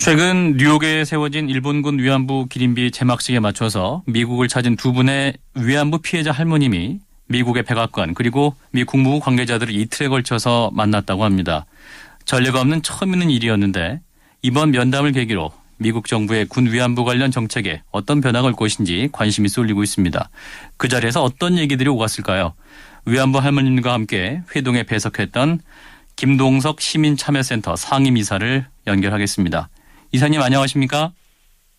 최근 뉴욕에 세워진 일본군 위안부 기림비 제막식에 맞춰서 미국을 찾은 두 분의 위안부 피해자 할머님이 미국의 백악관 그리고 미 국무부 관계자들을 이틀에 걸쳐서 만났다고 합니다. 전례가 없는 처음 있는 일이었는데 이번 면담을 계기로 미국 정부의 군 위안부 관련 정책에 어떤 변화가 올 것인지 관심이 쏠리고 있습니다. 그 자리에서 어떤 얘기들이 오갔을까요? 위안부 할머님과 함께 회동에 배석했던 김동석 시민참여센터 상임이사를 연결하겠습니다. 이사님 안녕하십니까?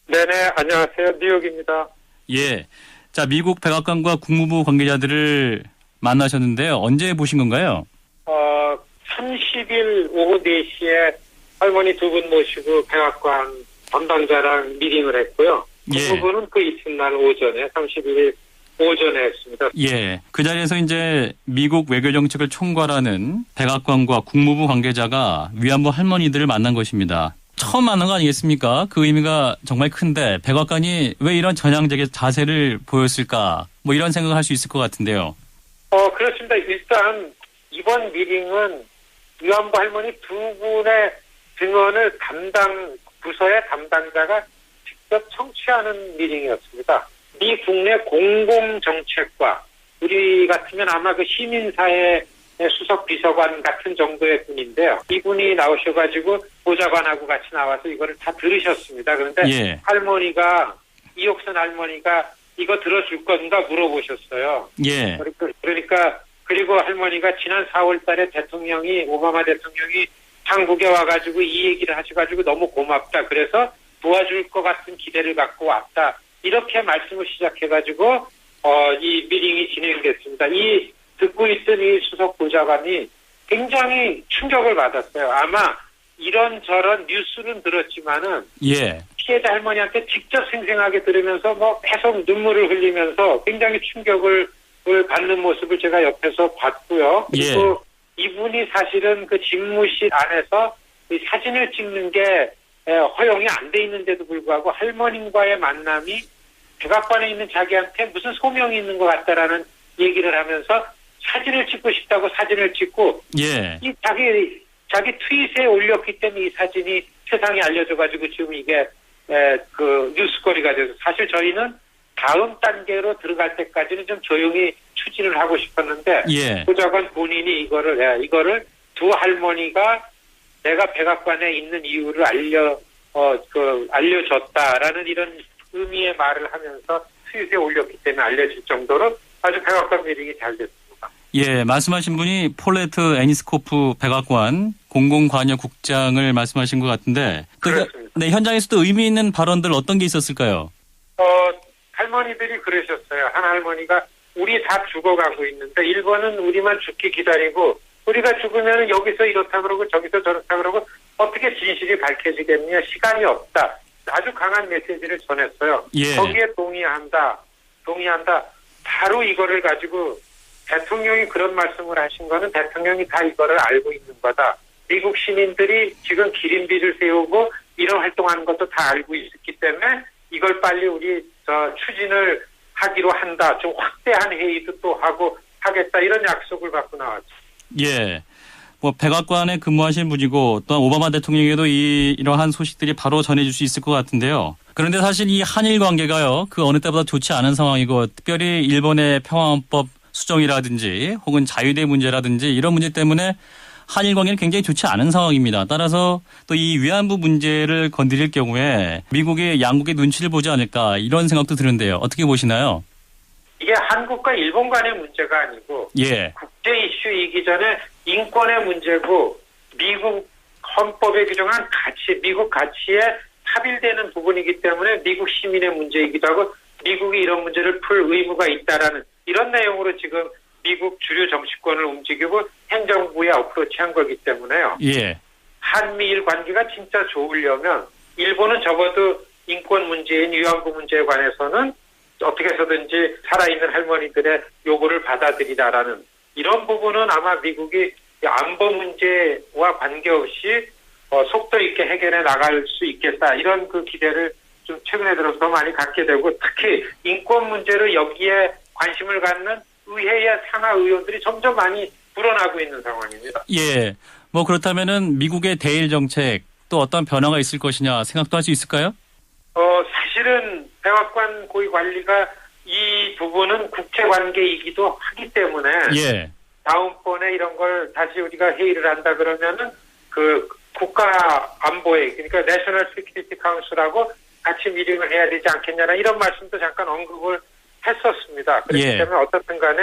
네네, 안녕하세요. 뉴욕입니다. 예. 자, 미국 백악관과 국무부 관계자들을 만나셨는데요. 언제 보신 건가요? 30일 오후 4시에 할머니 두 분 모시고 백악관 담당자랑 미팅을 했고요. 국무부는 그 이튿날 오전에, 31일 오전에 했습니다. 예. 그 자리에서 이제 미국 외교정책을 총괄하는 백악관과 국무부 관계자가 위안부 할머니들을 만난 것입니다. 처음 만난 거 아니겠습니까? 그 의미가 정말 큰데 백악관이 왜 이런 전향적인 자세를 보였을까? 뭐 이런 생각을 할 수 있을 것 같은데요. 그렇습니다. 일단 이번 미팅은 위안부 할머니 두 분의 증언을 부서의 담당자가 직접 청취하는 미팅이었습니다. 미 국내 공공정책과 우리 같으면 아마 그 시민사회 수석 비서관 같은 정도의 분인데요. 이분이 나오셔가지고 보좌관하고 같이 나와서 이거를 다 들으셨습니다. 그런데 할머니가 이옥선 할머니가 이거 들어줄 건가 물어보셨어요. 예. 그러니까 그리고 할머니가 지난 4월달에 오바마 대통령이 한국에 와가지고 이 얘기를 하셔가지고 너무 고맙다. 그래서 도와줄 것 같은 기대를 갖고 왔다. 이렇게 말씀을 시작해가지고 이 미팅이 진행됐습니다. 이 듣고 있던 이 수석 보좌관이 굉장히 충격을 받았어요. 아마 이런저런 뉴스는 들었지만은 피해자 할머니한테 직접 생생하게 들으면서 계속 눈물을 흘리면서 굉장히 충격을 받는 모습을 제가 옆에서 봤고요. 그리고 이분이 사실은 그 집무실 안에서 이 사진을 찍는 게 허용이 안 돼 있는데도 불구하고 할머님과의 만남이 백악관에 있는 자기한테 무슨 소명이 있는 것 같다라는 얘기를 하면서 사진을 찍고 싶다고 사진을 찍고 이 자기 트윗에 올렸기 때문에 이 사진이 세상에 알려져가지고 지금 이게 그 뉴스거리가 돼서 사실 저희는 다음 단계로 들어갈 때까지는 좀 조용히 추진을 하고 싶었는데 보좌관 본인이 이거를 두 할머니가 내가 백악관에 있는 이유를 알려줬다라는 이런 의미의 말을 하면서 트윗에 올렸기 때문에 알려질 정도로 아주 백악관 미팅이 잘 됐습니다. 예, 말씀하신 분이 폴레트 애니스코프 백악관 공공관여국장을 말씀하신 것 같은데 그렇습니다. 네, 현장에서도 의미 있는 발언들 어떤 게 있었을까요? 할머니들이 그러셨어요. 한 할머니가 우리 다 죽어가고 있는데 일본은 우리만 죽기 기다리고 우리가 죽으면 여기서 이렇다 그러고 저기서 저렇다 그러고 어떻게 진실이 밝혀지겠냐. 시간이 없다. 아주 강한 메시지를 전했어요. 거기에 동의한다. 바로 이거를 가지고 대통령이 그런 말씀을 하신 거는 대통령이 다 이거를 알고 있는 거다. 미국 시민들이 지금 기림비를 세우고 이런 활동하는 것도 다 알고 있었기 때문에 이걸 빨리 우리 추진을 하기로 한다. 좀 확대한 회의도 또 하고 하겠다. 이런 약속을 받고 나왔죠. 예. 백악관에 근무하신 분이고 또한 오바마 대통령에게도 이러한 소식들이 바로 전해줄 수 있을 것 같은데요. 그런데 사실 이 한일 관계가요. 그 어느 때보다 좋지 않은 상황이고 특별히 일본의 평화헌법 수정이라든지 혹은 자유대 문제라든지 이런 문제 때문에 한일 관계는 굉장히 좋지 않은 상황입니다. 따라서 또 이 위안부 문제를 건드릴 경우에 미국이 양국의 눈치를 보지 않을까 이런 생각도 드는데요. 어떻게 보시나요? 이게 한국과 일본 간의 문제가 아니고 국제 이슈이기 전에 인권의 문제고 미국 헌법에 규정한 미국 가치에 합일되는 부분이기 때문에 미국 시민의 문제이기도 하고 미국이 이런 문제를 풀 의무가 있다라는 이런 내용으로 지금 미국 주류 정치권을 움직이고 행정부에 어프로치한 거기 때문에요. 한미일 관계가 진짜 좋으려면 일본은 적어도 인권 문제인 위안부 문제에 관해서는 어떻게 해서든지 살아있는 할머니들의 요구를 받아들이라라는 이런 부분은 아마 미국이 안보 문제와 관계없이 속도 있게 해결해 나갈 수 있겠다. 이런 그 기대를 좀 최근에 들어서 더 많이 갖게 되고 특히 인권 문제로 여기에 관심을 갖는 의회의 상하 의원들이 점점 많이 불어나고 있는 상황입니다. 그렇다면은 미국의 대일 정책 또 어떤 변화가 있을 것이냐 생각도 할 수 있을까요? 사실은 백악관 고위관리가 이 부분은 국제관계이기도 하기 때문에 예. 다음번에 이런 걸 다시 우리가 회의를 한다 그러면은 그 국가안보회 그러니까 내셔널 시큐리티 카운슬하고 같이 미팅을 해야 되지 않겠냐는 이런 말씀도 잠깐 언급을 했었습니다. 그렇기 예. 때문에 어떻든 간에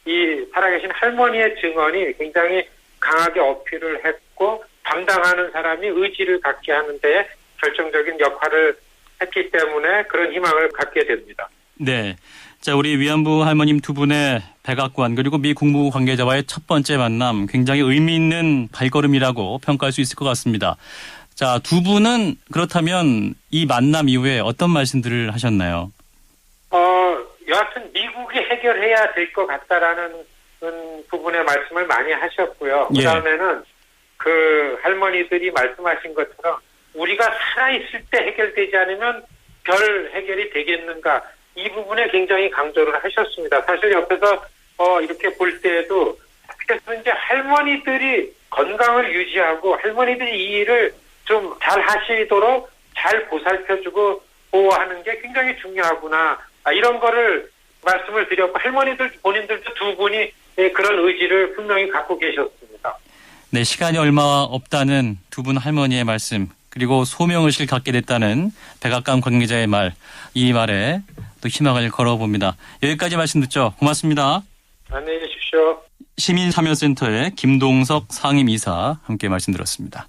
이 살아계신 할머니의 증언이 굉장히 강하게 어필을 했고 담당하는 사람이 의지를 갖게 하는 데 결정적인 역할을 했기 때문에 그런 희망을 갖게 됩니다. 네. 자, 우리 위안부 할머님 두 분의 백악관 그리고 미 국무부 관계자와의 첫 번째 만남 굉장히 의미 있는 발걸음이라고 평가할 수 있을 것 같습니다. 자, 두 분은 그렇다면 이 만남 이후에 어떤 말씀들을 하셨나요? 여하튼 미국이 해결해야 될 것 같다라는 부분의 말씀을 많이 하셨고요. 예. 그다음에는 그 할머니들이 말씀하신 것처럼 우리가 살아있을 때 해결되지 않으면 별 해결이 되겠는가 이 부분에 굉장히 강조를 하셨습니다. 사실 옆에서 이렇게 볼 때에도 그래서 이제 할머니들이 건강을 유지하고 할머니들이 이 일을 좀 잘 하시도록 잘 보살펴주고 보호하는 게 굉장히 중요하구나. 이런 거를 말씀을 드렸고 할머니들 본인들도 두 분이 그런 의지를 분명히 갖고 계셨습니다. 네, 시간이 얼마 없다는 두 분 할머니의 말씀 그리고 소명의식을 갖게 됐다는 백악관 관계자의 말, 이 말에 또 희망을 걸어봅니다. 여기까지 말씀 듣죠. 고맙습니다. 안녕히 계십시오. 시민참여센터의 김동석 상임이사 함께 말씀 들었습니다.